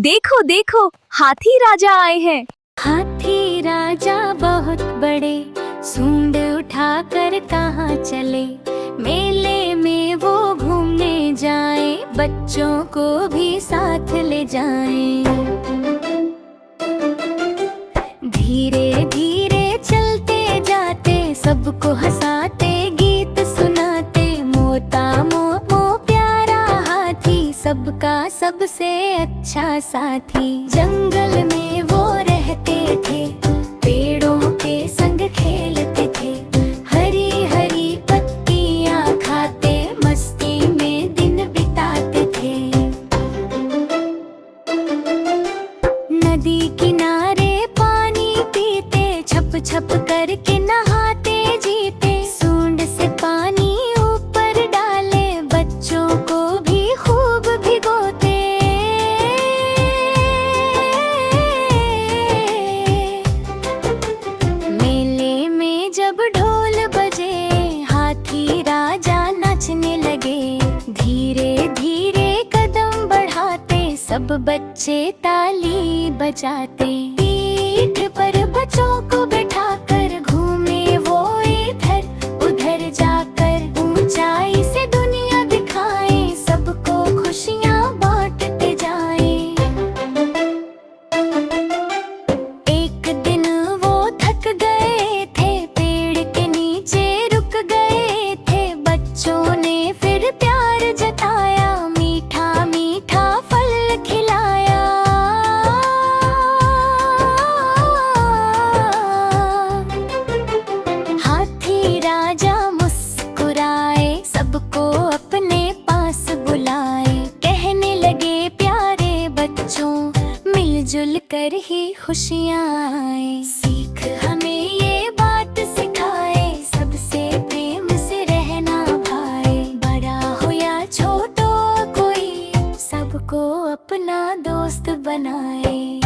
देखो देखो, हाथी राजा आए हैं। हाथी राजा बहुत बड़े, सूंड उठाकर कहाँ चले। मेले में वो घूमने जाए, बच्चों को भी साथ ले जाए। धीरे धीरे चलते जाते, सबको हंसाते गीत सुनाते। मोता मोमो प्यारा हाथी, सबका सबसे अच्छा साथी। जंगल में वो रहते थे, पेड़ों के संग खेलते थे। हरी हरी पत्तियां खाते, मस्ती में दिन बिताते थे। नदी किनारे पानी पीते, छप छप करके नहाते जीते। सूंड से पानी ऊपर डाले, बच्चों को भी खूब भिगोते। मेले में जब ढोल बजे, हाथी राजा नाचने लगे। धीरे धीरे कदम बढ़ाते, सब बच्चे ताली बजाते। पीठ पर बच्चों को बैठाकर घूमे वो इधर उधर जाकर। ऊंचाई से दुनिया दिखाए, सबको खुशियां बांटते जाए। एक दिन वो थक गए थे, पेड़ के नीचे रुक गए थे। बच्चों ने फिर प्यार जताया, मीठा मीठा फल खिलाया। हाथी राजा मुस्कुराए, सबको अपने पास बुलाए। कहने लगे प्यारे बच्चों, मिलजुल कर ही खुशियाँ आए। सीख हमें ये बात सिखाए, सबसे प्रेम से रहना भाई। बड़ा हो या छोटो कोई, सबको अपना दोस्त बनाए।